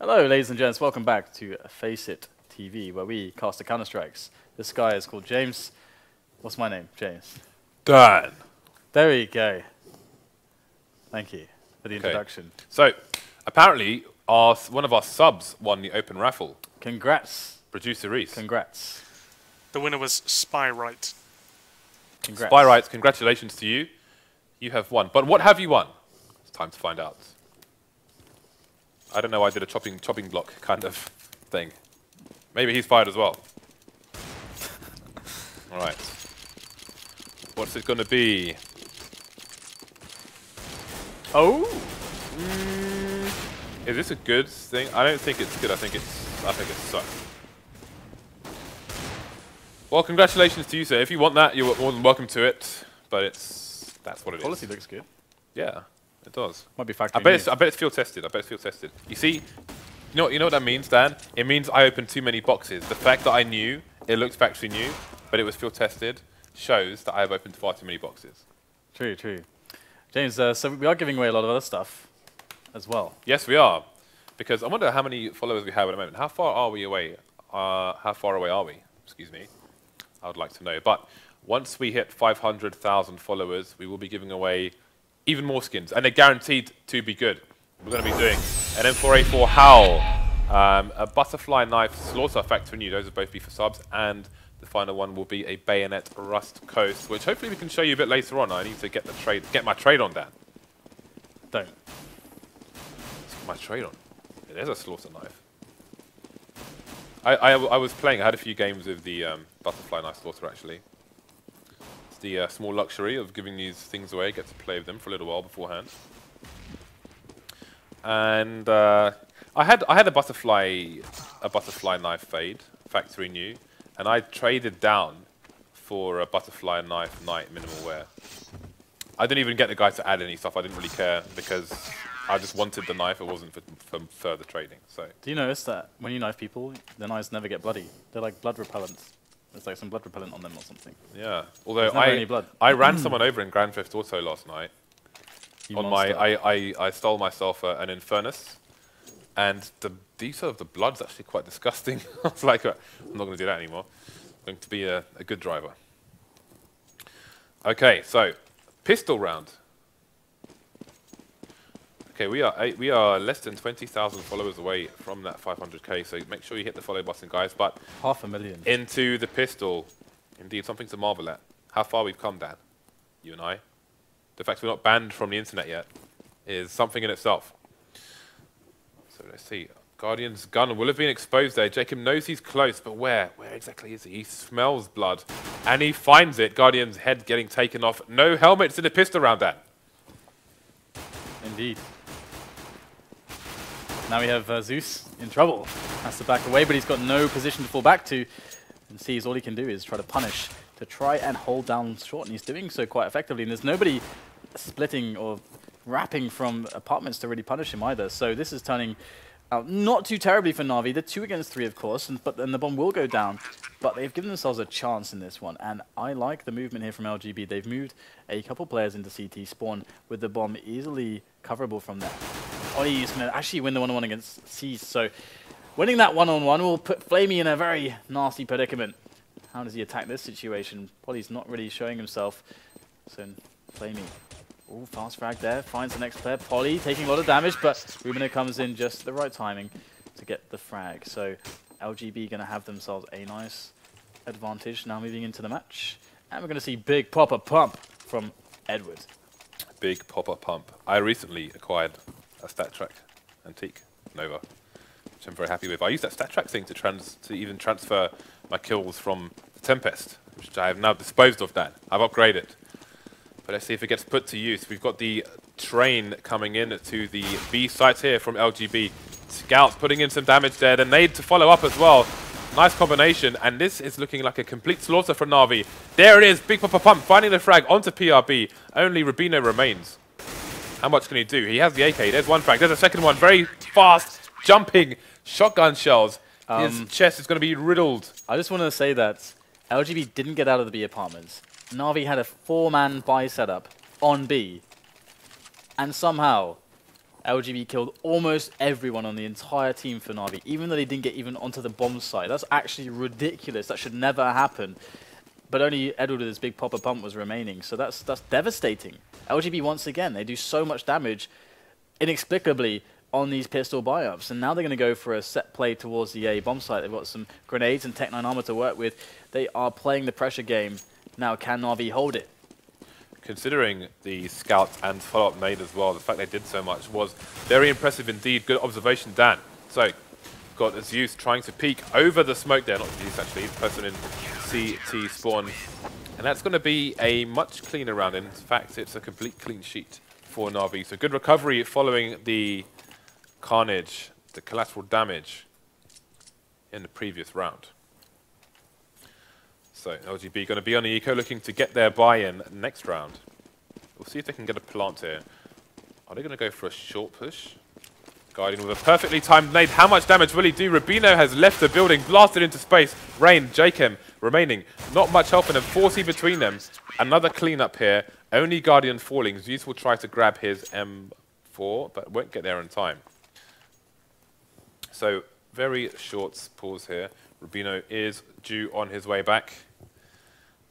Hello, ladies and gents. Welcome back to FACEIT TV, where we cast the Counter-Strikes. This guy is called James. What's my name? James. Dan. There we go. Thank you for the introduction. So, apparently, one of our subs won the open raffle. Congrats. Producer Reese. Congrats. The winner was Spyrite. Congrats. Spyrite, congratulations to you. You have won. But what have you won? It's time to find out. I don't know, I did a chopping block kind of thing. Maybe he's fired as well. Alright. What's it gonna be? Oh! Is this a good thing? I don't think it's good, I think it sucks. Well, congratulations to you, sir. If you want that, you're more than welcome to it. But that's what it is. Quality looks good. Yeah, it does. Might be factoring I bet it's field tested. I bet it's field tested. You see, you know what that means, Dan? It means I opened too many boxes. The fact that I knew it looked factory new, but it was field tested, shows that I have opened far too many boxes. True, true. James, so we are giving away a lot of other stuff as well. Yes, we are. Because I wonder how many followers we have at the moment. How far are we away? How far away are we? Excuse me. I would like to know. But once we hit 500,000 followers, we will be giving away even more skins. And they're guaranteed to be good. We're going to be doing an M4A4 Howl, a Butterfly Knife Slaughter Factory New. Those will both be for subs. And the final one will be a Bayonet Rust Coast, which hopefully we can show you a bit later on. I need to get my trade on that. Don't. Let's get my trade on. It is a Slaughter Knife. I was playing, I had a few games with the Butterfly Knife Slaughter actually. It's the small luxury of giving these things away, get to play with them for a little while beforehand. And I had a butterfly knife fade, factory new, and I traded down for a butterfly knife knight minimal wear. I didn't even get the guy to add any stuff, I didn't really care because I just wanted the knife, it wasn't for further trading. So. Do you notice that when you knife people, their knives never get bloody? They're like blood repellent. There's like some blood repellent on them or something. Yeah. Although I ran someone over in Grand Theft Auto last night. I stole myself an Infernus, and the detail of the blood's actually quite disgusting. I was like, I'm not going to do that anymore. I'm going to be a good driver. Okay, so pistol round. Okay, we are less than 20,000 followers away from that 500k, so make sure you hit the follow button, guys. But 500,000 into the pistol, indeed, something to marvel at. How far we've come, Dan, you and I. The fact we're not banned from the internet yet is something in itself. So let's see. Guardian's gun will have been exposed there. jkaem knows he's close, but where? Where exactly is he? He smells blood, and he finds it. Guardian's head getting taken off. No helmets in the pistol round, Dan. Indeed. Now we have Zeus in trouble. Has to back away, but he's got no position to fall back to. And sees all he can do is try to punish, to try and hold down short, and he's doing so quite effectively. And there's nobody splitting or wrapping from apartments to really punish him either. So this is turning out not too terribly for NaVi. They're 2 against 3, of course, but then the bomb will go down. But they've given themselves a chance in this one, and I like the movement here from LGB. They've moved a couple players into CT spawn with the bomb easily coverable from there. Polly is going to actually win the 1-on-1 against Cease, so winning that 1-on-1 will put flamie in a very nasty predicament. How does he attack this situation? Polly's not really showing himself, so flamie. Oh, fast frag there, finds the next player. Polly taking a lot of damage, but RUBINO comes in just the right timing to get the frag. So LGB going to have themselves a nice advantage now moving into the match. And we're going to see big pop-up pump from Edward. Big pop-up pump. I recently acquired a StatTrak Antique Nova, which I'm very happy with. I used that StatTrak thing to even transfer my kills from the Tempest, which I have now disposed of that. I've upgraded. But let's see if it gets put to use. We've got the train coming in to the B site here from LGB. Scouts putting in some damage there. The nade to follow up as well. Nice combination. And this is looking like a complete slaughter for NaVi. There it is. Big pop-up pump finding the frag onto PRB. Only RUBINO remains. How much can he do? He has the AK. There's one frag. There's a second one. Very fast, jumping shotgun shells. His chest is going to be riddled. I just want to say that LGB didn't get out of the B apartments. NaVi had a 4-man buy setup on B. And somehow, LGB killed almost everyone on the entire team for NaVi, even though they didn't get even onto the bomb site. That's actually ridiculous. That should never happen. But only Edward with his big popper pump was remaining, so that's devastating. LGB once again, they do so much damage inexplicably on these pistol buy-ups, and now they're going to go for a set play towards the A bomb site. They've got some grenades and Tech 9 armor to work with. They are playing the pressure game. Now, can NaVi hold it? Considering the scout and follow-up nade as well, the fact they did so much was very impressive indeed. Good observation, Dan. So, got Zeus trying to peek over the smoke there. Not Zeus, actually. The person in CT spawn. And that's going to be a much cleaner round. In fact, it's a complete clean sheet for NaVi. So, good recovery following the carnage, the collateral damage in the previous round. So LGB going to be on the eco, looking to get their buy-in next round. We'll see if they can get a plant here. Are they going to go for a short push? Guardian with a perfectly timed nade. How much damage will he do? RUBINO has left the building, blasted into space. Rain, jkaem remaining. Not much help in them. 40 between them. Another cleanup here. Only Guardian falling. Zeus will try to grab his M4, but won't get there in time. So very short pause here. RUBINO is due on his way back.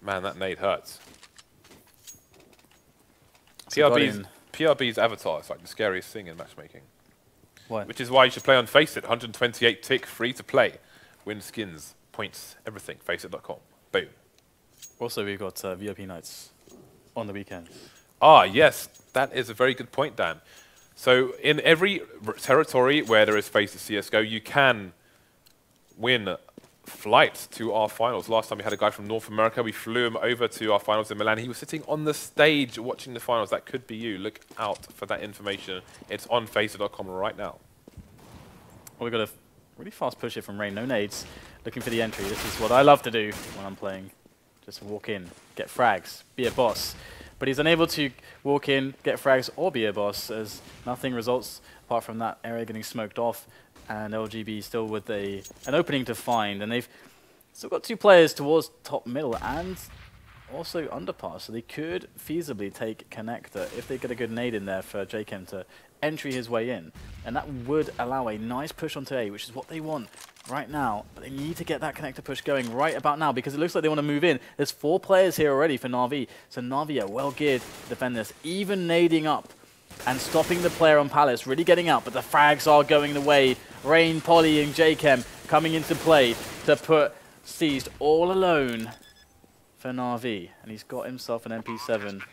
Man, that nade hurts. PRB's avatar is like the scariest thing in matchmaking. What? Which is why you should play on FACEIT. 128 tick, free to play. Win skins, points, everything. FACEIT.com. Boom. Also, we've got VIP nights on the weekend. Ah, yes. That is a very good point, Dan. So in every territory where there is FACEIT CSGO, you can win flights to our finals. Last time we had a guy from North America. We flew him over to our finals in Milan. He was sitting on the stage watching the finals. That could be you. Look out for that information. It's on FACEIT.com right now. Well, we've got a really fast push here from Rain. No nades. Looking for the entry. This is what I love to do when I'm playing. Just walk in, get frags, be a boss. But he's unable to walk in, get frags, or be a boss, as nothing results apart from that area getting smoked off. And LGB still with an opening to find, and they've still got two players towards top middle and also underpass, so they could feasibly take connector if they get a good nade in there for jkaem to entry his way in, and that would allow a nice push onto A, which is what they want right now. But they need to get that connector push going right about now, because it looks like they want to move in. There's 4 players here already for NaVi, so NaVi are well geared to defend this, even nading up and stopping the player on Palace, really getting out, but the frags are going the way. Rain, Polly, and jkaem coming into play to put Seized all alone for NaVi. And he's got himself an MP7.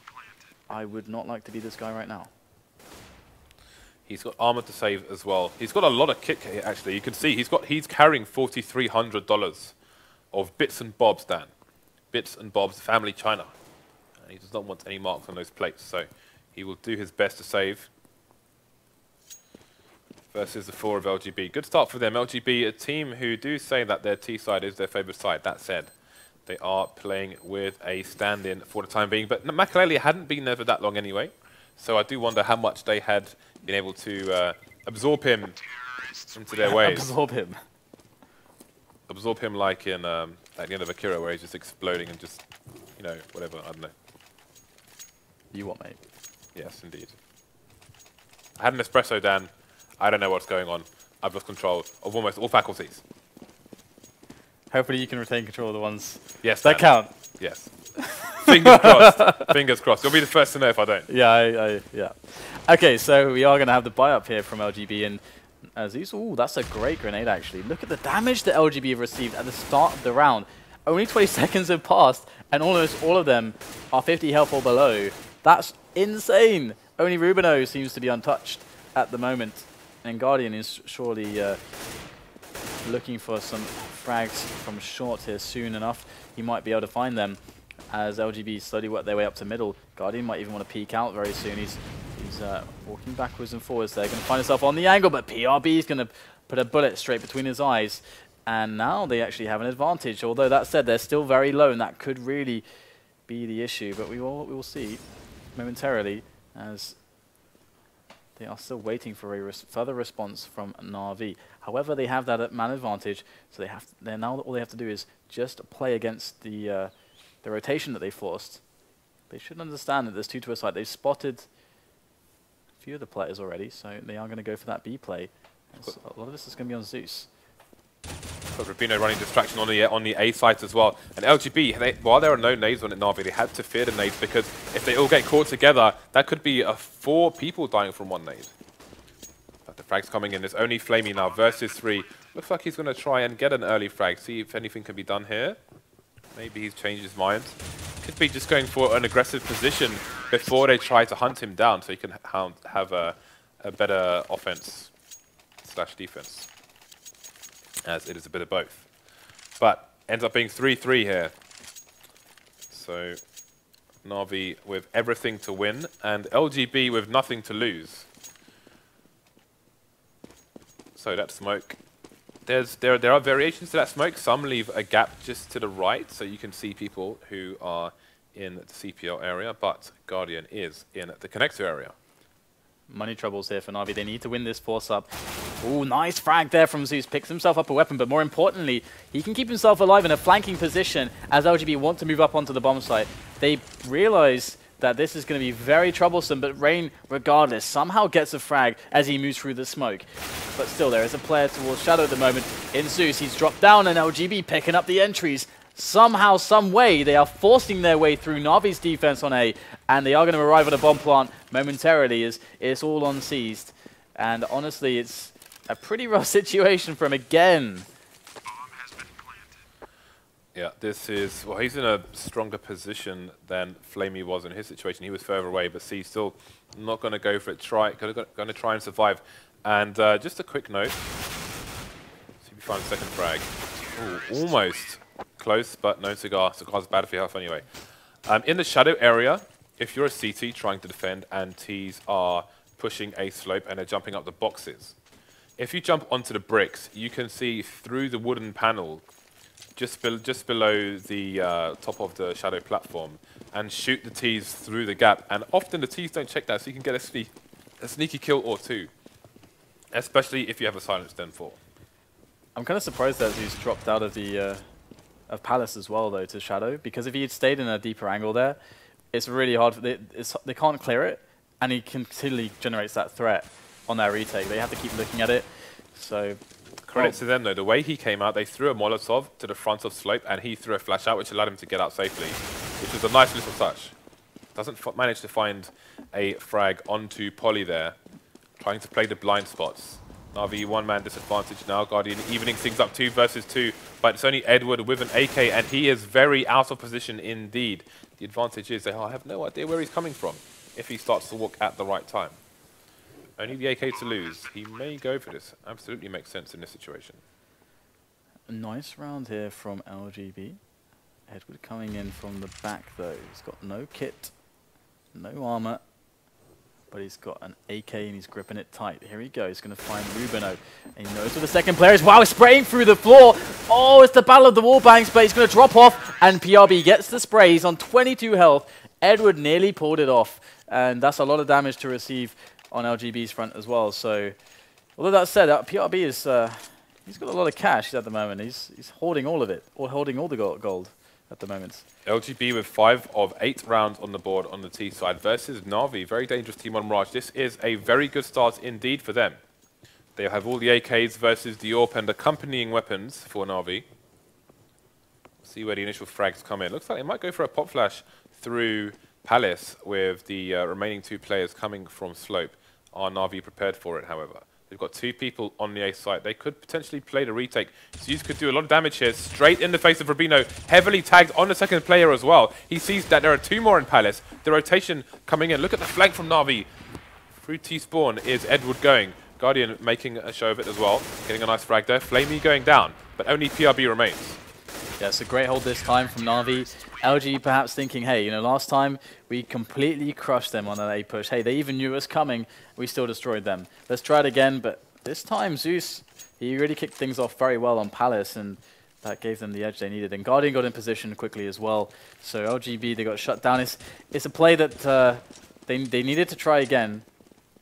I would not like to be this guy right now. He's got armor to save as well. He's got a lot of kit here, actually. You can see he's carrying $4,300 of bits and bobs, Dan. Bits and bobs, family China. And he does not want any marks on those plates, so he will do his best to save. Versus the 4 of LGB. Good start for them. LGB, a team who do say that their T side is their favorite side. That said, they are playing with a stand-in for the time being. But Makaleli hadn't been there for that long anyway. So I do wonder how much they had been able to absorb him into their ways. Absorb him. Absorb him like in at the end of Akira, where he's just exploding and just, you know, whatever, I don't know. You what, mate? Yes, indeed. I had an espresso, Dan. I don't know what's going on. I've lost control of almost all faculties. Hopefully you can retain control of the ones yes, that count. Yes. Fingers crossed. Fingers crossed. You'll be the first to know if I don't. Yeah, yeah. Okay, so we are going to have the buy up here from LGB, and Zeus, ooh, that's a great grenade actually. Look at the damage that LGB have received at the start of the round. Only 20 seconds have passed, and almost all of them are 50 health or below. That's insane. Only RUBINO seems to be untouched at the moment. And Guardian is surely looking for some frags from short here soon enough. He might be able to find them as LGB slowly work their way up to middle. Guardian might even want to peek out very soon. He's walking backwards and forwards there, going to find himself on the angle, but PRB is going to put a bullet straight between his eyes. And now they actually have an advantage, although that said, they're still very low, and that could really be the issue. But we will see momentarily as they are still waiting for a further response from NaVi. However, they have that man advantage, so now all they have to do is just play against the rotation that they forced. They should understand that there's 2 to a side. They've spotted few of the players already, so they are going to go for that B play. So a lot of this is going to be on Zeus. Got RUBINO running distraction on the A site as well. And LGB, while there are no nades on it, NaVi, they had to fear the nades because if they all get caught together, that could be 4 people dying from 1 nade. But the frag's coming in. There's only flamie now versus 3. Looks like he's going to try and get an early frag, see if anything can be done here. Maybe he's changed his mind. Could be just going for an aggressive position before they try to hunt him down so he can have a better offense/defense. As it is a bit of both. But ends up being 3-3 here. So NaVi with everything to win and LGB with nothing to lose. So that smoke. There are variations to that smoke. Some leave a gap just to the right so you can see people who are in the CPL area, but Guardian is in the connector area. Money troubles here for NaVi. They need to win this force-up. Ooh, nice frag there from Zeus. Picks himself up a weapon, but more importantly, he can keep himself alive in a flanking position as LGB want to move up onto the bomb site. They realize that this is going to be very troublesome, but Rain, regardless, somehow gets a frag as he moves through the smoke. But still, there is a player towards Shadow at the moment. In Zeus, he's dropped down, and LGB picking up the entries. Somehow, some way, they are forcing their way through NaVi's defense on A, and they are going to arrive at a bomb plant momentarily as it's all unseized. And honestly, it's a pretty rough situation for him again. Yeah, this is, well, he's in a stronger position than flamie was in his situation. He was further away, but see, still not going to go for it. Going to try and survive. And just a quick note. See if we find a second frag. Ooh, almost close, but no cigar. Cigar's bad for your health anyway. In the shadow area, if you're a CT trying to defend and Ts are pushing a slope and they're jumping up the boxes, if you jump onto the bricks, you can see through the wooden panel just below the top of the shadow platform and shoot the Ts through the gap. And often the Ts don't check that, so you can get a sneaky kill or 2, especially if you have a silenced Den 4. I'm kind of surprised that he's dropped out of the of Palace as well, though, to Shadow, because if he had stayed in a deeper angle there, it's really hard. They can't clear it, and he continually generates that threat on their retake. They have to keep looking at it. So credit to them, though. The way he came out, they threw a Molotov to the front of slope, and he threw a flash out, which allowed him to get out safely, which was a nice little touch. Doesn't manage to find a frag onto Polly there, trying to play the blind spots. NaVi 1-man disadvantage now. Guardian evening things up 2 versus 2, but it's only Edward with an AK, and he is very out of position indeed. The advantage is they have no idea where he's coming from if he starts to walk at the right time. Only the AK to lose. He may go for this. Absolutely makes sense in this situation. A nice round here from LGB. Edward coming in from the back, though. He's got no kit, no armor, but he's got an AK and he's gripping it tight. Here he goes. He's going to find RUBINO. And he knows where the second player is. Wow, he's spraying through the floor. Oh, it's the battle of the wall banks, but he's going to drop off. And PRB gets the spray. He's on 22 health. Edward nearly pulled it off. And that's a lot of damage to receive on LGB's front as well. So, although that said, PRB is he's got a lot of cash at the moment. He's hoarding all of it, or holding all the gold at the moment. LGB with 5 of 8 rounds on the board on the T side versus NaVi. Very dangerous team on Mirage. This is a very good start indeed for them. They have all the AKs versus the AWP and accompanying weapons for NaVi. See where the initial frags come in. Looks like they might go for a pop flash through Palace with the remaining 2 players coming from slope. Are NaVi prepared for it, however? They've got 2 people on the A site. They could potentially play the retake. Zeus could do a lot of damage here, straight in the face of RUBINO, heavily tagged on the second player as well. He sees that there are 2 more in Palace. The rotation coming in. Look at the flank from NaVi. Through T-spawn is Edward going. Guardian making a show of it as well. Getting a nice frag there. flamie going down, but only PRB remains. Yeah, it's a great hold this time from NaVi. LG perhaps thinking, hey, you know, last time we completely crushed them on an A push. Hey, they even knew us coming. We still destroyed them. Let's try it again, but this time Zeus, he really kicked things off very well on Palace, and that gave them the edge they needed. And Guardian got in position quickly as well. So LGB, they got shut down. It's a play that they needed to try again.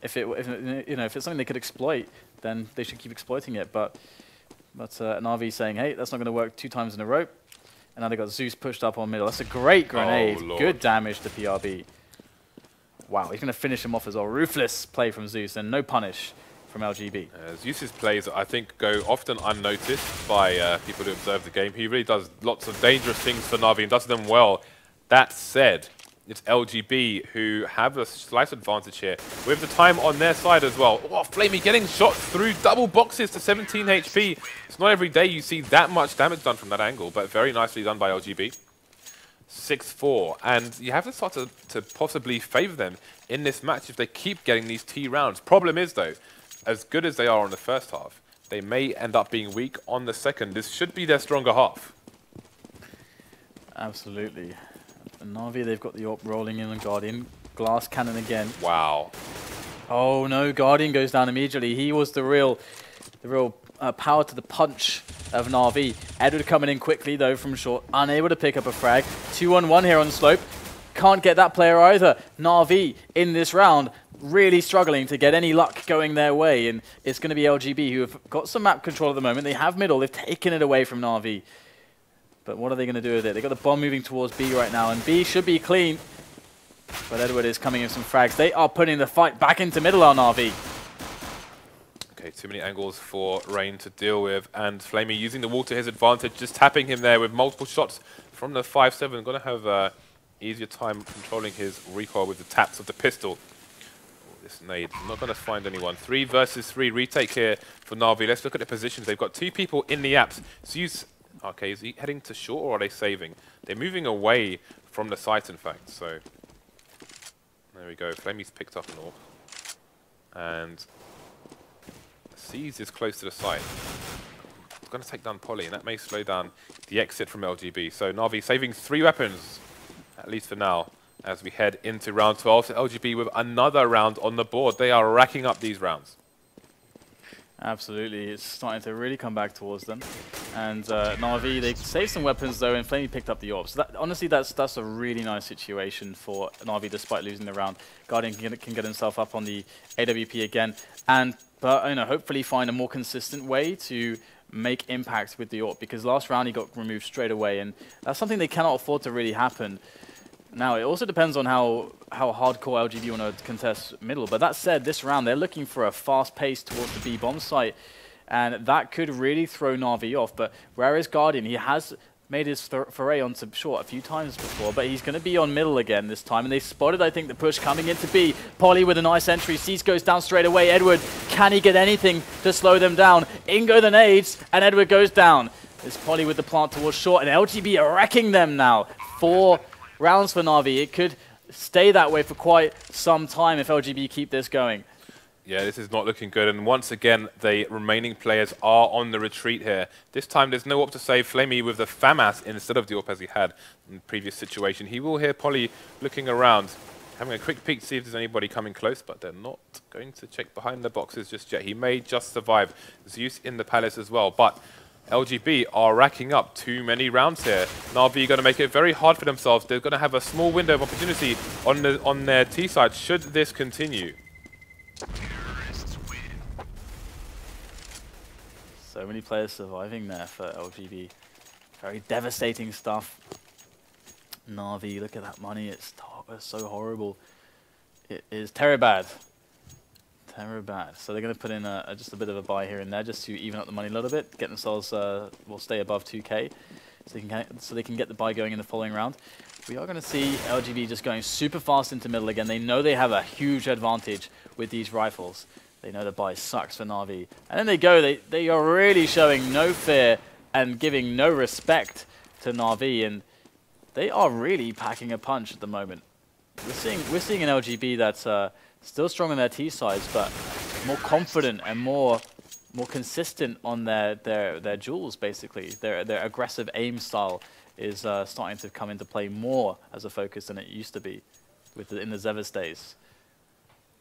If it's something they could exploit, then they should keep exploiting it. But NaVi saying, hey, that's not going to work 2 times in a row. And now they got Zeus pushed up on middle. That's a great grenade. Oh, good damage to PRB. Wow, he's going to finish him off as well. Ruthless play from Zeus and no punish from LGB. Zeus's plays, I think, go often unnoticed by people who observe the game. He really does lots of dangerous things for NaVi and does them well. That said, it's LGB who have a slight advantage here with the time on their side as well. Oh, flamie getting shot through double boxes to 17 HP. It's not every day you see that much damage done from that angle, but very nicely done by LGB. 6-4, and you have to start to possibly favor them in this match if they keep getting these T rounds. Problem is, though, as good as they are on the first half, they may end up being weak on the second. This should be their stronger half. Absolutely. And NaVi, they've got the AWP rolling in on Guardian. Glass cannon again. Wow. Oh no, Guardian goes down immediately. He was the real power to the punch of NaVi. Edward coming in quickly though from short, unable to pick up a frag. 2-on-1 here on slope. Can't get that player either. NaVi in this round really struggling to get any luck going their way, and it's going to be LGB who have got some map control at the moment. They have middle, they've taken it away from NaVi. But what are they going to do with it? They've got the bomb moving towards B right now, and B should be clean. But Edward is coming in with some frags. They are putting the fight back into middle on NaVi. Okay, too many angles for Rain to deal with, and flamie using the wall to his advantage, just tapping him there with multiple shots from the 5-7. Going to have easier time controlling his recoil with the taps of the pistol. Oh, this nade, not going to find anyone. 3 versus 3 retake here for NaVi. Let's look at the positions. They've got 2 people in the apps. Zeus, okay, is he heading to short or are they saving? They're moving away from the site, in fact, so... There we go, flamie's picked up an AWP. And... Seas is close to the site. Going to take down Polly, and that may slow down the exit from LGB. So NaVi saving 3 weapons, at least for now, as we head into round 12. So LGB with another round on the board. They are racking up these rounds. Absolutely, it's starting to really come back towards them. And NaVi, they saved some weapons though, and flamie picked up the AWP. So that, honestly, that's a really nice situation for NaVi despite losing the round. Guardian can get himself up on the AWP again, but you know, hopefully find a more consistent way to make impact with the AWP, because last round he got removed straight away, and that's something they cannot afford to really happen. Now, it also depends on how hardcore LGB want to contest middle, but that said, this round they're looking for a fast pace towards the B bomb site, and that could really throw NaVi off. But where is Guardian? He has made his foray onto short a few times before, but he's going to be on middle again this time, and they spotted, I think, the push coming into B. Polly with a nice entry. Cease goes down straight away. Edward, can he get anything to slow them down? In go the nades, and Edward goes down. There's Polly with the plant towards short, and LGB are wrecking them now. 4 rounds for NaVi. It could stay that way for quite some time if LGB keep this going. Yeah, this is not looking good, and once again, the remaining players are on the retreat here. This time, there's no AWP to save. flamie with the FAMAS instead of the AWP as he had in the previous situation. He will hear Polly looking around, having a quick peek to see if there's anybody coming close, but they're not going to check behind the boxes just yet. He may just survive. Zeus in the palace as well, but LGB are racking up too many rounds here. NaVi going to make it very hard for themselves. They're going to have a small window of opportunity on their T side should this continue. So many players surviving there for LGB. Very devastating stuff. NaVi, look at that money. It's so horrible. It is terrible bad. Terrible bad. So they're going to put in just a bit of a buy here and there just to even up the money a little bit, get themselves, will stay above 2k, so they can get the buy going in the following round. We are going to see LGB just going super fast into middle again. They know they have a huge advantage with these rifles. They know the buy sucks for NaVi. And then they go, they are really showing no fear and giving no respect to NaVi, and they are really packing a punch at the moment. We're seeing an LGB that's still strong on their T sides, but more confident and more consistent on their duels, basically. Their aggressive aim style is starting to come into play more as a focus than it used to be in the Zeus days.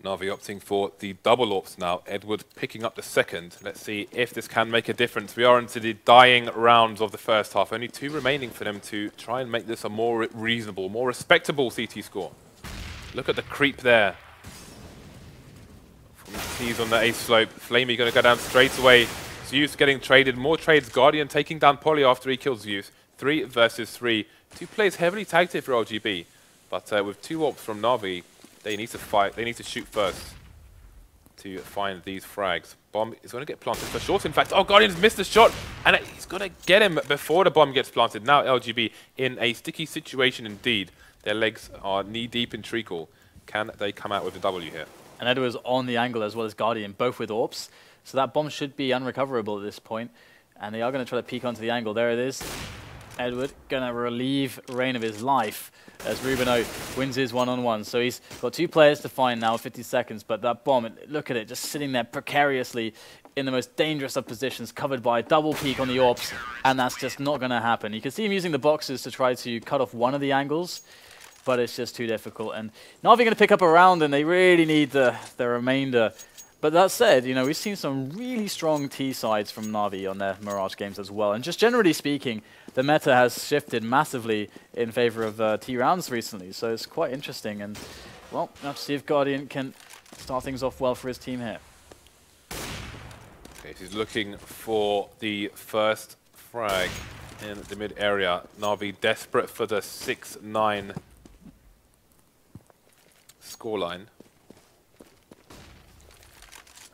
NaVi opting for the double AWPs now. Edward picking up the second. Let's see if this can make a difference. We are into the dying rounds of the first half. Only 2 remaining for them to try and make this a more reasonable, more respectable CT score. Look at the creep there. He's on the A slope. flamie going to go down straight away. Zeus getting traded. More trades. Guardian taking down Polly after he kills Zeus. 3 versus 3. 2 players heavily tagged here for LGB. But with 2 AWPs from NaVi, They need to fight. They need to shoot first to find these frags. Bomb is going to get planted for short, in fact. Oh, Guardian's missed the shot, and he's going to get him before the bomb gets planted. Now LGB in a sticky situation indeed. Their legs are knee-deep in treacle. Can they come out with a W here? And Edward is on the angle as well as Guardian, both with AWPs. So that bomb should be unrecoverable at this point. And they are going to try to peek onto the angle. There it is. Edward going to relieve Rain of his life as RUBINO wins his one-on-one. So he's got 2 players to find now, 50 seconds. But that bomb, look at it, just sitting there precariously in the most dangerous of positions, covered by a double peek on the AWPs. And that's just not going to happen. You can see him using the boxes to try to cut off one of the angles, but it's just too difficult. And NaVi going to pick up a round, and they really need the remainder. But that said, you know, we've seen some really strong T sides from NaVi on their Mirage games as well. And just generally speaking, the meta has shifted massively in favor of T rounds recently. So it's quite interesting. And, well, we'll have to see if Guardian can start things off well for his team here. Okay, he's looking for the first frag in the mid area. NaVi desperate for the 6-9 scoreline.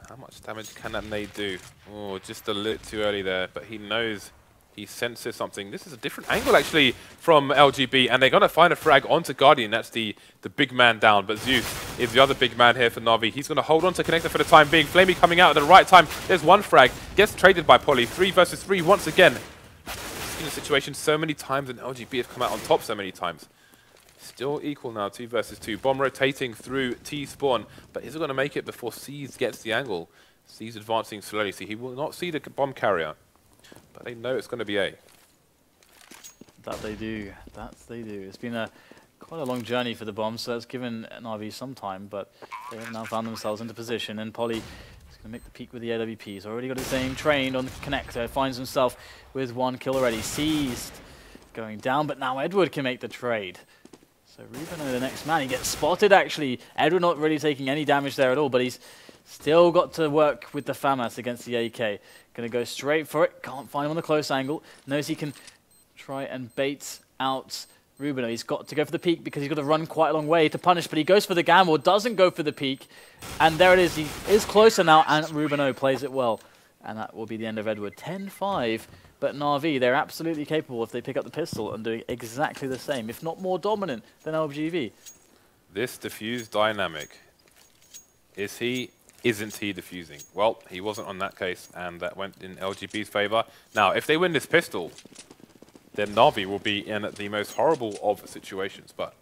How much damage can that nade do? Oh, just a little too early there, but he knows, he senses something. This is a different angle actually from LGB, and they're going to find a frag onto Guardian. That's the big man down, but Zeus is the other big man here for NaVi. He's going to hold on to Connector for the time being. flamie coming out at the right time. There's one frag, gets traded by Polly. 3 versus 3 once again. We've seen the situation so many times, and LGB have come out on top so many times. Still equal now, 2 versus 2. Bomb rotating through T-spawn, but is it going to make it before C's gets the angle? C's advancing slowly, so he will not see the bomb carrier, but they know it's going to be A. That they do. That they do. It's been quite a long journey for the bomb, so that's given NaVi some time, but they have now found themselves into position, and Polly is going to make the peak with the AWP. He's already got his aim trained on the connector, finds himself with 1 kill already. Seized, going down, but now Edward can make the trade. So RUBINO, the next man, he gets spotted actually. Edward not really taking any damage there at all, but he's still got to work with the FAMAS against the AK. Going to go straight for it. Can't find him on the close angle. Knows he can try and bait out RUBINO. He's got to go for the peak because he's got to run quite a long way to punish, but he goes for the gamble, doesn't go for the peak. And there it is. He is closer now, and RUBINO plays it well. And that will be the end of Edward. 10-5. But NaVi, they're absolutely capable if they pick up the pistol and doing exactly the same, if not more dominant than LGB. This diffuse dynamic, isn't he diffusing? Well, he wasn't on that case, and that went in LGB's favor. Now, if they win this pistol, then NaVi will be in the most horrible of situations, but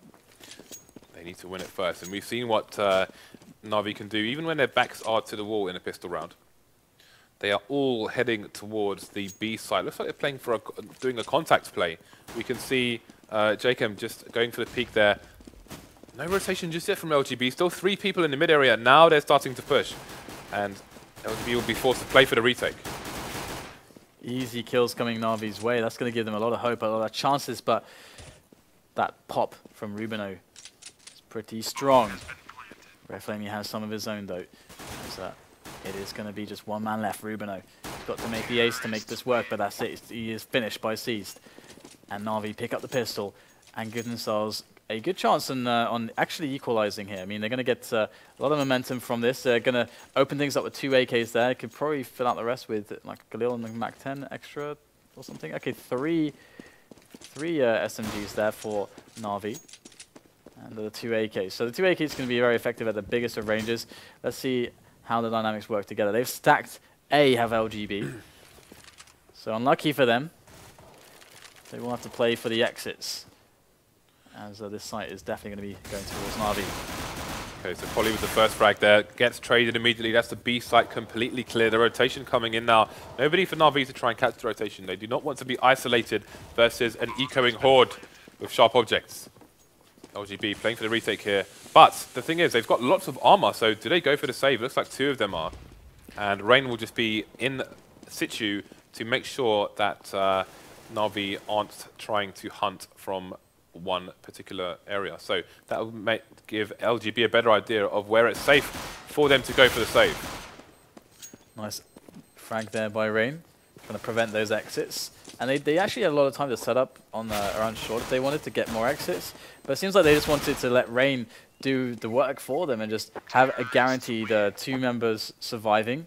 they need to win it first. And we've seen what NaVi can do, even when their backs are to the wall in a pistol round. They are all heading towards the B side. Looks like they're playing for doing a contact play. We can see jkaem just going for the peak there. No rotation just yet from LGB. Still 3 people in the mid area. Now they're starting to push, and LGB will be forced to play for the retake. Easy kills coming NaVi's way. That's going to give them a lot of hope, a lot of chances, but that pop from RUBINO is pretty strong. flamie has some of his own though. It is going to be just 1 man left. RUBINO has got to make the ace to make this work, but that's it. He is finished by Seized. And NaVi pick up the pistol and give themselves a good chance on actually equalizing here. I mean, they're going to get a lot of momentum from this. They're going to open things up with 2 AKs there. Could probably fill out the rest with like Galil and the Mac 10 extra or something. Okay, three SMGs there for NaVi. And the 2 AKs. So the 2 AKs is going to be very effective at the biggest of ranges. Let's see how the dynamics work together. They've stacked A, have LGB. So unlucky for them. They will have to play for the exits, as this site is definitely going to be going towards NaVi. Okay, so Polly with the first frag there, gets traded immediately. That's the B site completely clear. The rotation coming in now. Nobody for NaVi to try and catch the rotation. They do not want to be isolated versus an ecoing horde with sharp objects. LGB playing for the retake here. But the thing is, they've got lots of armor, so do they go for the save? Looks like 2 of them are. And Rain will just be in situ to make sure that NaVi aren't trying to hunt from one particular area. So that will give LGB a better idea of where it's safe for them to go for the save. Nice frag there by Rain, trying to prevent those exits. And they actually had a lot of time to set up on around short if they wanted to get more exits. But it seems like they just wanted to let Rain do the work for them and just have a guaranteed 2 members surviving.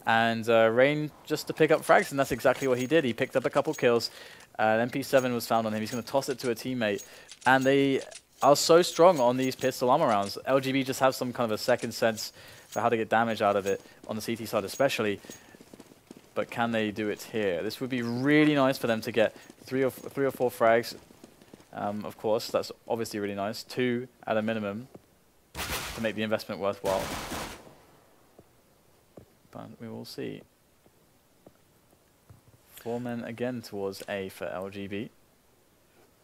And Rain just to pick up frags, and that's exactly what he did. He picked up a couple kills. MP7 was found on him. He's going to toss it to a teammate. And they are so strong on these pistol armor rounds. LGB just have some kind of a second sense for how to get damage out of it, on the CT side especially. But can they do it here? This would be really nice for them to get 3 or 4 frags. Of course, that's obviously really nice. 2 at a minimum to make the investment worthwhile. But we will see. 4 men again towards A for LGB.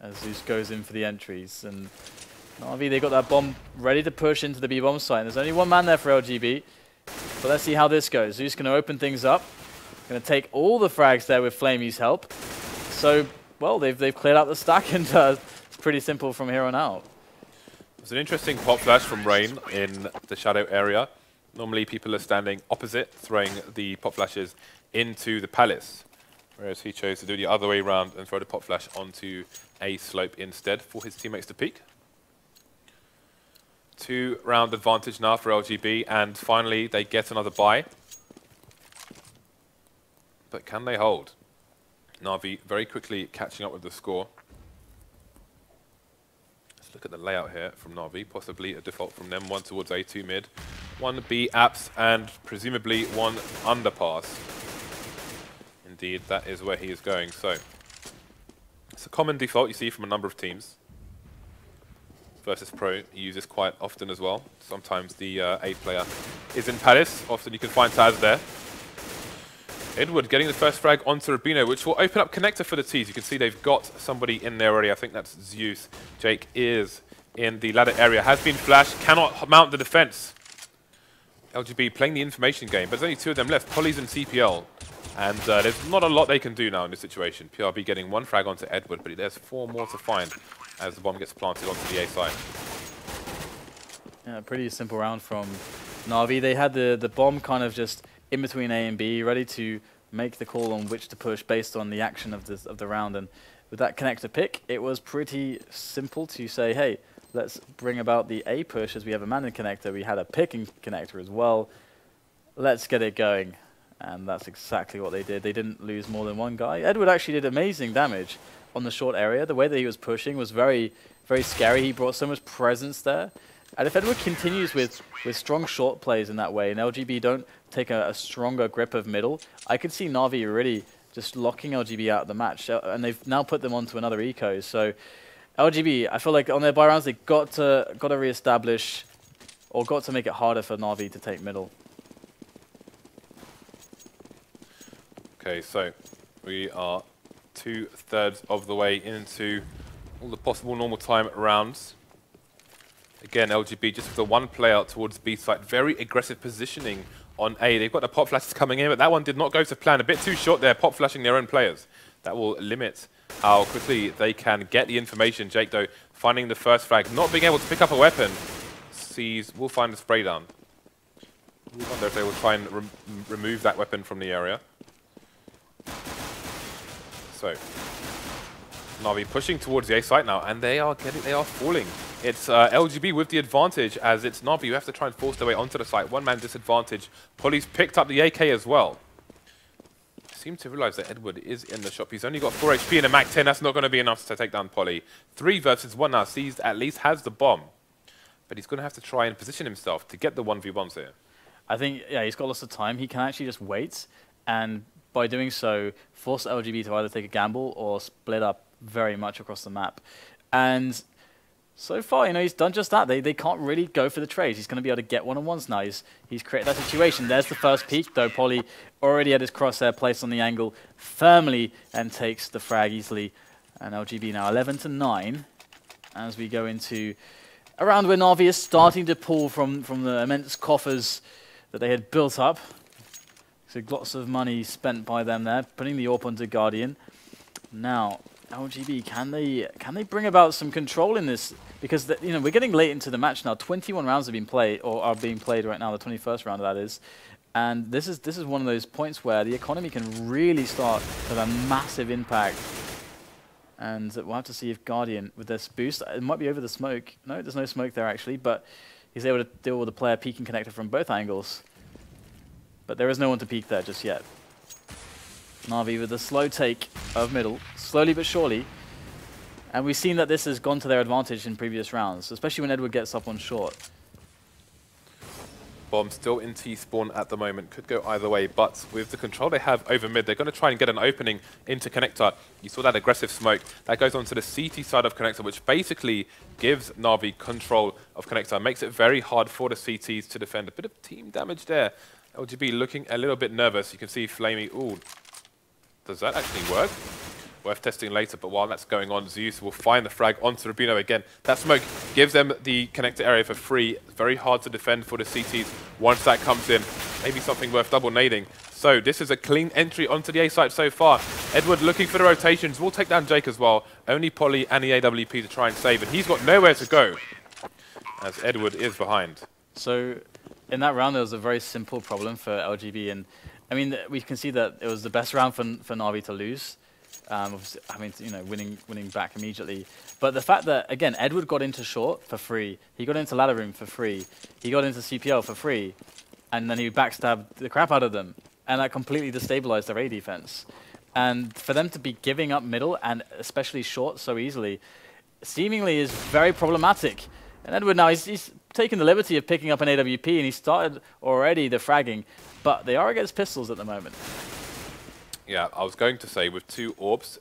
As Zeus goes in for the entries. And NaVi, they got that bomb ready to push into the B-bomb site. And there's only 1 man there for LGB. But let's see how this goes. Zeus going to open things up. Going to take all the frags there with Flamie's help. So, well, they've cleared out the stack, and it's pretty simple from here on out. It's an interesting pop flash from Rain in the shadow area. Normally people are standing opposite, throwing the pop flashes into the palace, whereas he chose to do the other way around and throw the pop flash onto a slope instead for his teammates to peek. 2-round advantage now for LGB, and finally they get another buy. But can they hold? NaVi very quickly catching up with the score. Look at the layout here from NaVi, possibly a default from them. 1 towards A2 mid, 1 B apps, and presumably 1 underpass. Indeed, that is where he is going. So it's a common default you see from a number of teams. Versus Pro, you use this quite often as well. Sometimes the A player is in Palace. Often you can find Taz there. Edward getting the first frag onto RUBINO, which will open up connector for the T's. You can see they've got somebody in there already. I think that's Zeus. Jake is in the ladder area. Has been flashed. Cannot mount the defense. LGB playing the information game, but there's only 2 of them left. Polly's and CPL. And there's not a lot they can do now in this situation. PRB getting 1 frag onto Edward, but there's 4 more to find as the bomb gets planted onto the A side. Yeah, pretty simple round from NaVi. They had the bomb kind of just in between A and B, ready to make the call on which to push based on the action of the round. And with that connector pick, it was pretty simple to say, hey, let's bring about the A push as we have a man in connector. We had a picking connector as well. Let's get it going. And that's exactly what they did. They didn't lose more than 1 guy. Edward actually did amazing damage on the short area. The way that he was pushing was very, very scary. He brought so much presence there. And if Edward continues with strong short plays in that way, and LGB don't take a stronger grip of middle, I could see NaVi really just locking LGB out of the match. And they've now put them onto another eco. So LGB, I feel like on their buy rounds, they got to reestablish, or got to make it harder for NaVi to take middle. Okay, so we are 2/3 of the way into all the possible normal time rounds. Again, LGB just with the 1 player towards B site. Very aggressive positioning on A. They've got the pop flashes coming in, but that one did not go to plan. A bit too short there, pop flashing their own players. That will limit how quickly they can get the information. Jake, though, finding the first frag, not being able to pick up a weapon. We'll find the spray down. We wonder if they will try and remove that weapon from the area. So NaVi pushing towards the A site now, and they are falling. It's LGB with the advantage, as it's NaVi who have to try and force their way onto the site. 1 man disadvantage. Polly's picked up the AK as well. Seem to realize that Edward is in the shop. He's only got 4 HP and a Mac 10. That's not going to be enough to take down Polly. 3 versus 1 now. Seized at least has the bomb, but he's going to have to try and position himself to get the 1v1s here. I think, yeah, he's got lots of time. He can actually just wait, and by doing so, force LGB to either take a gamble or split up very much across the map. And so far, you know, he's done just that. They can't really go for the trades. He's going to be able to get one-on-ones now. He's created that situation. There's the first peek, though. Polly already had his crosshair placed on the angle firmly and takes the frag easily. And LGB now 11-9 as we go into a round where NaVi is starting to pull from the immense coffers that they had built up. So lots of money spent by them there, putting the AWP onto Guardian. Now, LGB, can they bring about some control in this? Because you know, we're getting late into the match now. 21 rounds have been played, or are being played right now. The 21st round, that is. And this is one of those points where the economy can really start to have a massive impact. And we'll have to see if Guardian, with this boost, it might be over the smoke. No, there's no smoke there actually, but he's able to deal with the player peeking connector from both angles. But there is no one to peek there just yet. NaVi with a slow take of middle, slowly but surely. And we've seen that this has gone to their advantage in previous rounds, especially when Edward gets up on short. Bomb still in T-spawn at the moment, could go either way, but with the control they have over mid, they're going to try and get an opening into connector. You saw that aggressive smoke. That goes onto the CT side of connector, which basically gives NaVi control of connector. Makes it very hard for the CTs to defend. A bit of team damage there. LGB looking a little bit nervous. You can see Flamie, ooh, does that actually work? Worth testing later, but while that's going on, Zeus will find the frag onto RUBINO again. That smoke gives them the connector area for free. Very hard to defend for the CTs once that comes in. Maybe something worth double nading. So this is a clean entry onto the A site so far. Edward looking for the rotations. We'll take down Jake as well. Only Polly and the AWP to try and save, and he's got nowhere to go as Edward is behind. So in that round, there was a very simple problem for LGB, and I mean, we can see that it was the best round for NaVi to lose. Obviously, I mean, you know, winning back immediately. But the fact that, again, Edward got into short for free. He got into ladder room for free. He got into CPL for free. And then he backstabbed the crap out of them. And that completely destabilized their A defense. And for them to be giving up middle, and especially short so easily, seemingly is very problematic. And Edward now, he's taken the liberty of picking up an AWP, and he started already the fragging. But they are against pistols at the moment. Yeah, I was going to say, with 2 orbs,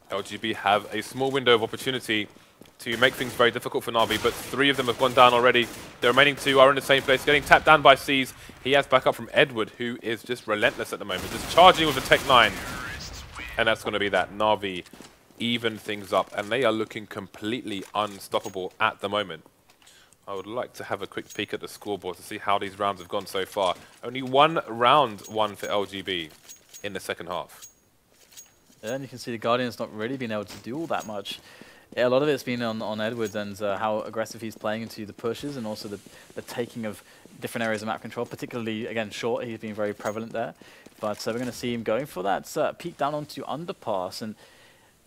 LGB have a small window of opportunity to make things very difficult for NaVi, but 3 of them have gone down already. The remaining 2 are in the same place, getting tapped down by C's. He has backup from Edward, who is just relentless at the moment, just charging with a Tech 9. And that's going to be that. NaVi even things up, and they are looking completely unstoppable at the moment. I would like to have a quick peek at the scoreboard to see how these rounds have gone so far. Only 1 round won for LGB in the second half. Yeah, and you can see the Guardian's not really been able to do all that much. Yeah, a lot of it's been on Edwards and how aggressive he's playing into the pushes and also the taking of different areas of map control, particularly, again, short. He's been very prevalent there. But we're going to see him going for that peek down onto underpass. And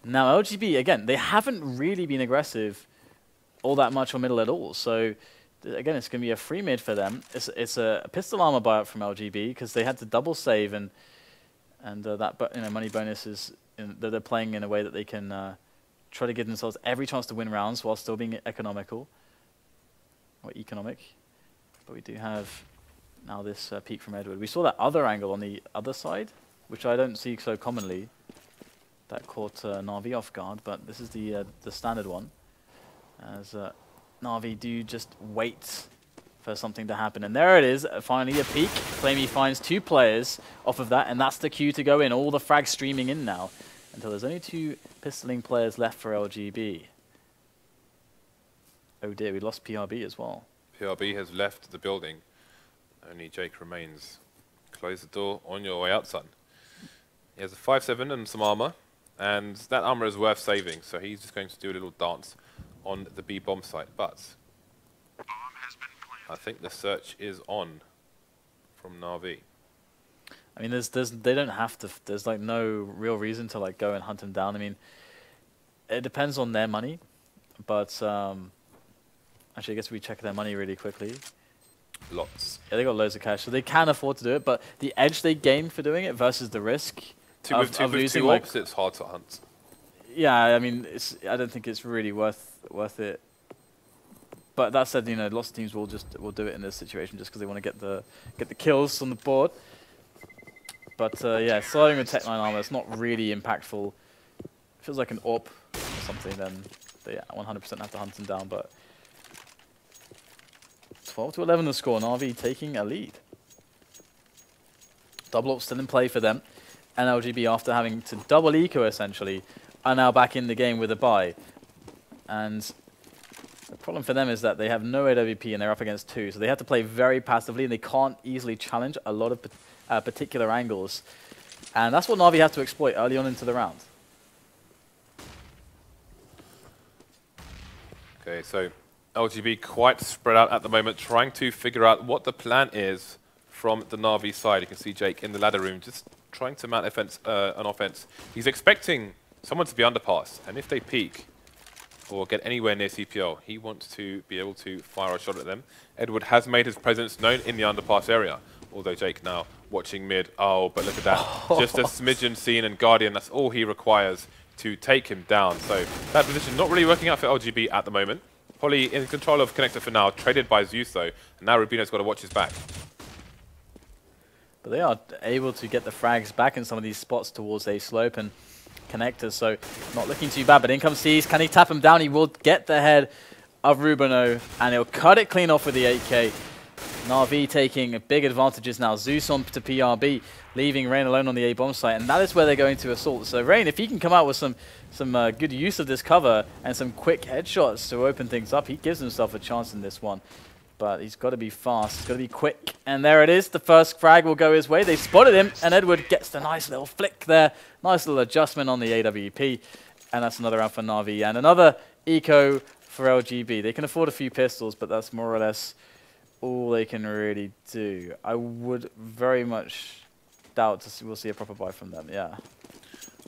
now LGB, again, they haven't really been aggressive all that much on middle at all. So, again, it's going to be a free mid for them. It's a pistol armor buyout from LGB because they had to double save and that money bonus is that they're playing in a way that they can try to give themselves every chance to win rounds while still being economical or economic. But we do have now this peek from Edward. We saw that other angle on the other side, which I don't see so commonly. That caught NaVi off guard, but this is the standard one. As NaVi do just wait for something to happen. And there it is, finally a peek. Flamie finds 2 players off of that, and that's the cue to go in. All the frags streaming in now, until there's only 2 pistoling players left for LGB. Oh dear, we lost PRB as well. PRB has left the building. Only Jake remains. Close the door on your way out, son. He has a 5.7 and some armor, and that armor is worth saving, so he's just going to do a little dance on the B bomb site. But I think the search is on from NaVi. I mean, they don't have to. There's like no real reason to like go and hunt him down. I mean, it depends on their money, but actually, I guess we check their money really quickly. Lots. Yeah, they got loads of cash, so they can afford to do it. But the edge they gain for doing it versus the risk of losing, two orbs, it's hard to hunt. Yeah, I mean, I don't think it's really worth it. But that said, you know, lots of teams will do it in this situation just because they want to get the kills on the board. But yeah, starting with Tech 9 armor, it's not really impactful. It feels like an AWP or something, then they 100% have to hunt him down. But 12-11 the score, NaVi taking a lead. Double AWP still in play for them, and LGB, after having to double eco essentially, are now back in the game with a buy. And the problem for them is that they have no AWP and they're up against 2, so they have to play very passively and they can't easily challenge a lot of particular angles. And that's what NaVi have to exploit early on into the round. Okay, so LGB quite spread out at the moment, trying to figure out what the plan is from the NaVi side. You can see Jake in the ladder room just trying to mount an offense. He's expecting someone to be underpass, and if they peek or get anywhere near CPL, he wants to be able to fire a shot at them. Edward has made his presence known in the underpass area, although Jake now watching mid. Oh, but look at that. Just a smidgen scene, and Guardian, that's all he requires to take him down. So that position not really working out for LGB at the moment. Polly in control of Connector for now, traded by Zeus though, and now Rubino's got to watch his back. But they are able to get the frags back in some of these spots towards a slope and Connector, so not looking too bad. But in comes Seas. Can he tap him down? He will get the head of RUBINO, and he'll cut it clean off with the 8K. NaVi taking big advantages now. Zeus on to PRB, leaving Rain alone on the A-bomb site, and that is where they're going to assault. So Rain, if he can come out with some good use of this cover and some quick headshots to open things up, he gives himself a chance in this one. But he's got to be fast, he's got to be quick. And there it is, the first frag will go his way. They spotted him, and Edward gets the nice little flick there. Nice little adjustment on the AWP. And that's another round for NaVi. And another eco for LGB. They can afford a few pistols, but that's more or less all they can really do. I would very much doubt we'll see a proper buy from them, yeah.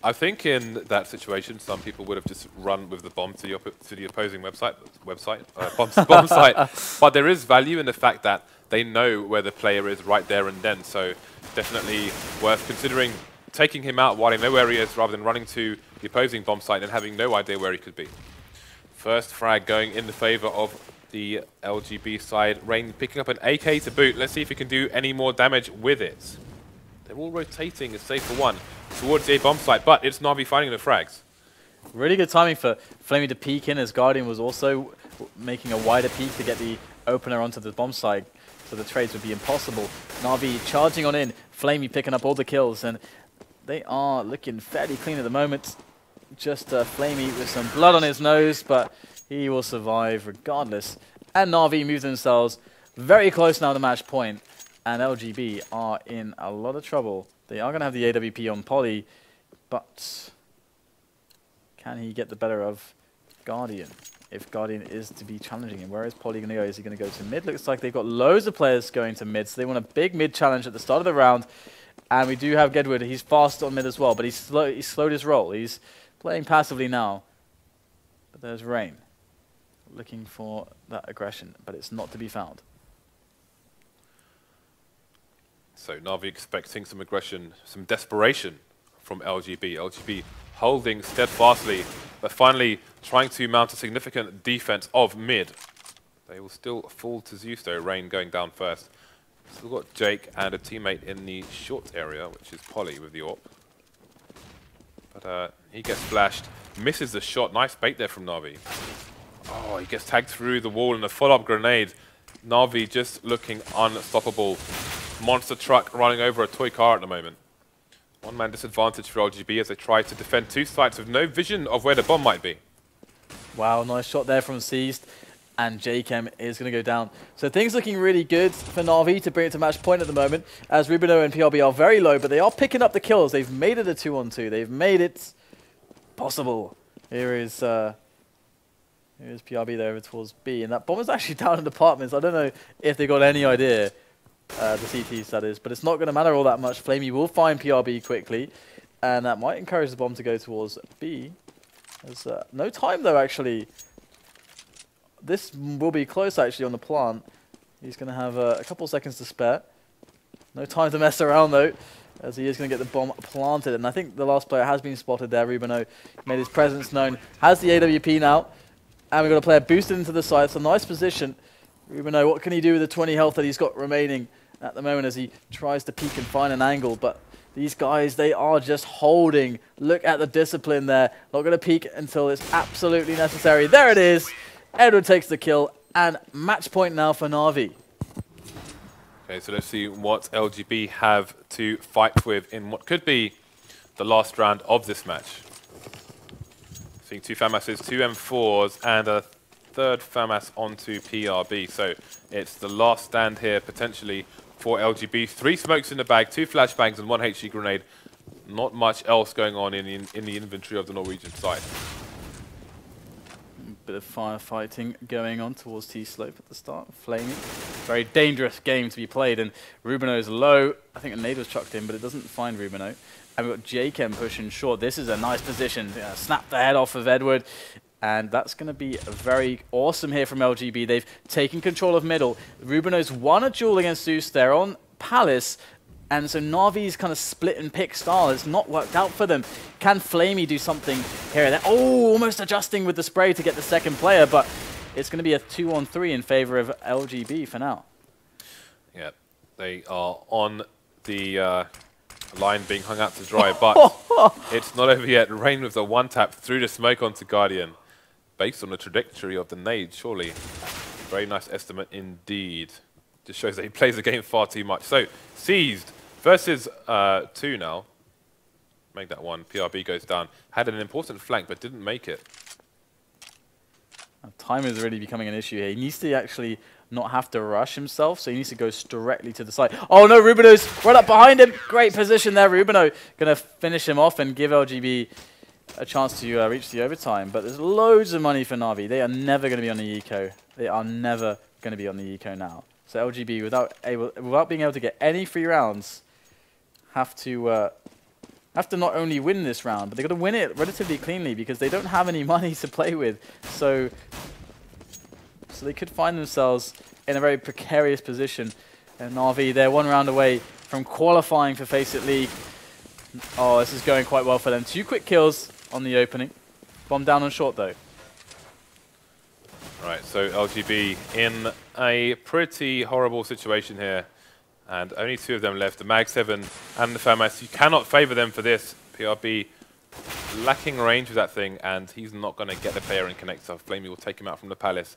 I think in that situation, some people would have just run with the bomb to the opposing bomb site. But there is value in the fact that they know where the player is right there and then. So definitely worth considering taking him out while they know where he is, rather than running to the opposing bomb site and having no idea where he could be. First frag going in the favor of the LGB side. Rain picking up an AK to boot. Let's see if he can do any more damage with it. They're all rotating a safe for one towards the A-bomb site, but it's NaVi finding the frags. Really good timing for flamie to peek in, as Guardian was also making a wider peek to get the opener onto the bomb site, so the trades would be impossible. NaVi charging on in, flamie picking up all the kills, and they are looking fairly clean at the moment. Just flamie with some blood on his nose, but he will survive regardless. And NaVi move themselves very close now to match point, and LGB are in a lot of trouble. They are going to have the AWP on Polly, but can he get the better of Guardian if Guardian is to be challenging him? Where is Polly going to go? Is he going to go to mid? Looks like they've got loads of players going to mid, so they want a big mid challenge at the start of the round. And we do have Gedwood. He's fast on mid as well, but he's slowed his roll. He's playing passively now. But there's Rain looking for that aggression, but it's not to be found. So NaVi expecting some aggression, some desperation from LGB. LGB holding steadfastly, but finally trying to mount a significant defense of mid. They will still fall to Zeus though, Rain going down first. Still got Jake and a teammate in the short area, which is Polly with the AWP. But he gets flashed, misses the shot. Nice bait there from NaVi. Oh, he gets tagged through the wall in a follow-up grenade. NaVi just looking unstoppable. Monster truck running over a toy car at the moment. One-man disadvantage for LGB as they try to defend two sites with no vision of where the bomb might be. Wow, nice shot there from Seized. And jkaem is going to go down. So things looking really good for NaVi to bring it to match point at the moment, as RUBINO and PRB are very low, but they are picking up the kills. They've made it a 2-on-2. They've made it possible. Here's PRB there over towards B, and that bomb is actually down in apartments. I don't know if they got any idea, the CTs that is, but it's not going to matter all that much. flamie will find PRB quickly, and that might encourage the bomb to go towards B. There's no time though, actually. This will be close actually on the plant. He's going to have a couple seconds to spare. No time to mess around though, as he is going to get the bomb planted. And I think the last player has been spotted there. RUBINO made his presence known. Has the AWP now. And we've got a player boosted into the side. It's a nice position. RUBINO, what can he do with the 20 health that he's got remaining at the moment as he tries to peek and find an angle? But these guys, they are just holding. Look at the discipline there. Not going to peek until it's absolutely necessary. There it is. Edward takes the kill, and match point now for NaVi. Okay, so let's see what LGB have to fight with in what could be the last round of this match. Seeing two FAMASs, two M4s, and a third FAMAS onto PRB. So it's the last stand here, potentially, for LGB. 3 smokes in the bag, 2 flashbangs, and 1 HG grenade. Not much else going on in the inventory of the Norwegian side. Bit of firefighting going on towards T-Slope at the start. flamie. Very dangerous game to be played, and RUBINO is low. I think a nade was chucked in, but it doesn't find RUBINO. And we've got jkaem pushing short. This is a nice position. Snap the head off of Edward. And that's going to be very awesome here from LGB. They've taken control of middle. RUBINO's won a duel against Zeus. They're on Palace. And so NaVi's kind of split and pick style. It's not worked out for them. Can flamie do something here? They're almost adjusting with the spray to get the second player, but it's going to be a 2-on-3 in favor of LGB for now. Yeah, they are on the line being hung out to dry, but it's not over yet. Rain with the one tap through the smoke onto Guardian. Based on the trajectory of the nade, surely. Very nice estimate indeed. Just shows that he plays the game far too much. So, seized versus 2 now. Make that 1. PRB goes down. Had an important flank, but didn't make it. Time is really becoming an issue here. He needs to actually not have to rush himself, so he needs to go directly to the side. Oh no, RUBINO's right up behind him. Great position there. RUBINO going to finish him off and give LGB a chance to reach the overtime. But there's loads of money for NaVi. They are never going to be on the eco. They are never going to be on the eco now. So LGB, without being able to get any free rounds, have to not only win this round, but they've got to win it relatively cleanly because they don't have any money to play with. So they could find themselves in a very precarious position. And NaVi, they're 1 round away from qualifying for FACEIT League. Oh, this is going quite well for them. 2 quick kills on the opening. Bomb down on short though. Right, so LGB in a pretty horrible situation here. And only 2 of them left, the Mag 7 and the FAMAS. You cannot favor them for this. PRB lacking range with that thing, and he's not going to get the player and connect, so flamie will take him out from the Palace.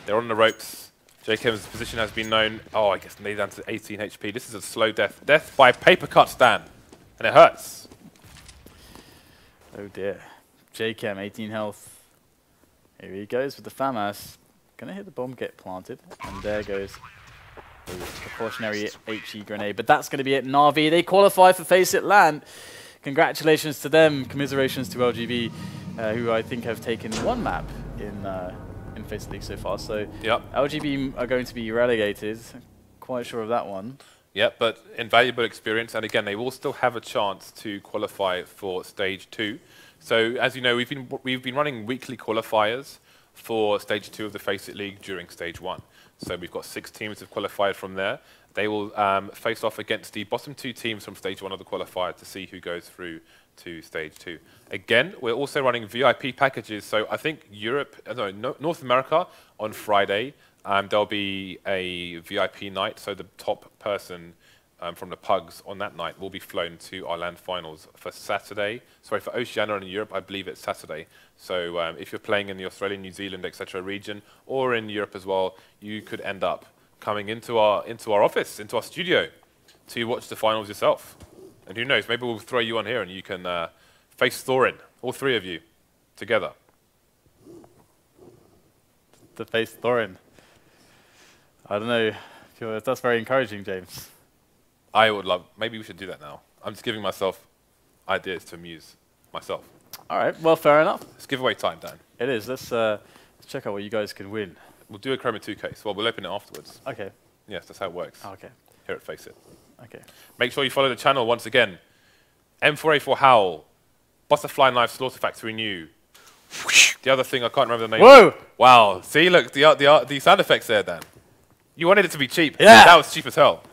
They're on the ropes. jkaem's position has been known. Oh, I guess they're down to 18 HP. This is a slow death. Death by paper cut, Stan. And it hurts. Oh dear. jkaem, 18 health. Here he goes with the FAMAS. Gonna hit the bomb, get planted. And there goes the precautionary HE grenade. But that's gonna be it. NaVi, they qualify for FACEIT Land. Congratulations to them. Commiserations to LGB, who I think have taken 1 map in FACEIT League so far. So yep. LGB are going to be relegated. Quite sure of that one. Yep, but invaluable experience. And again, they will still have a chance to qualify for Stage 2. So as you know, we've been running weekly qualifiers for Stage 2 of the FACEIT League during Stage 1. So we've got 6 teams that have qualified from there. They will face off against the bottom 2 teams from Stage 1 of the qualifier to see who goes through to Stage 2. Again, we're also running VIP packages. So I think North America on Friday, there'll be a VIP night. So the top person from the pugs on that night will be flown to our land finals for Saturday. Sorry, for Oceania and in Europe, I believe it's Saturday. So if you're playing in the Australia, New Zealand, etc. region, or in Europe as well, you could end up coming into our office, into our studio, to watch the finals yourself. And who knows, maybe we'll throw you on here and you can face Thorin, all 3 of you, together. To face Thorin. I don't know if that's very encouraging, James. I would love, maybe we should do that now. I'm just giving myself ideas to amuse myself. All right, well, fair enough. It's giveaway time, Dan. It is. Let's check out what you guys can win. We'll do a Chroma 2 case. Well, we'll open it afterwards. Okay. Yes, that's how it works. Oh, okay. Here at FACEIT. Okay. Make sure you follow the channel once again. M4A4 Howl, Butterfly Knife Slaughter Factory New. The other thing, I can't remember the name. Whoa! Wow. See, look, the sound effects there, Dan. You wanted it to be cheap. Yeah. That was cheap as hell.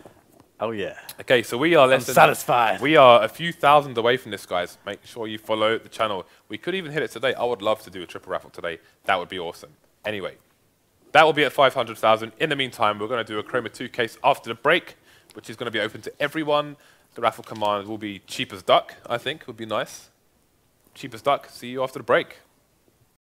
Oh, yeah. Okay, so we are less than satisfied. We are a few thousand away from this, guys. Make sure you follow the channel. We could even hit it today. I would love to do a triple raffle today. That would be awesome. Anyway, that will be at 500,000. In the meantime, we're going to do a Chroma 2 case after the break, which is going to be open to everyone. The raffle command will be cheap as duck, I think. Would be nice. Cheap as duck. See you after the break.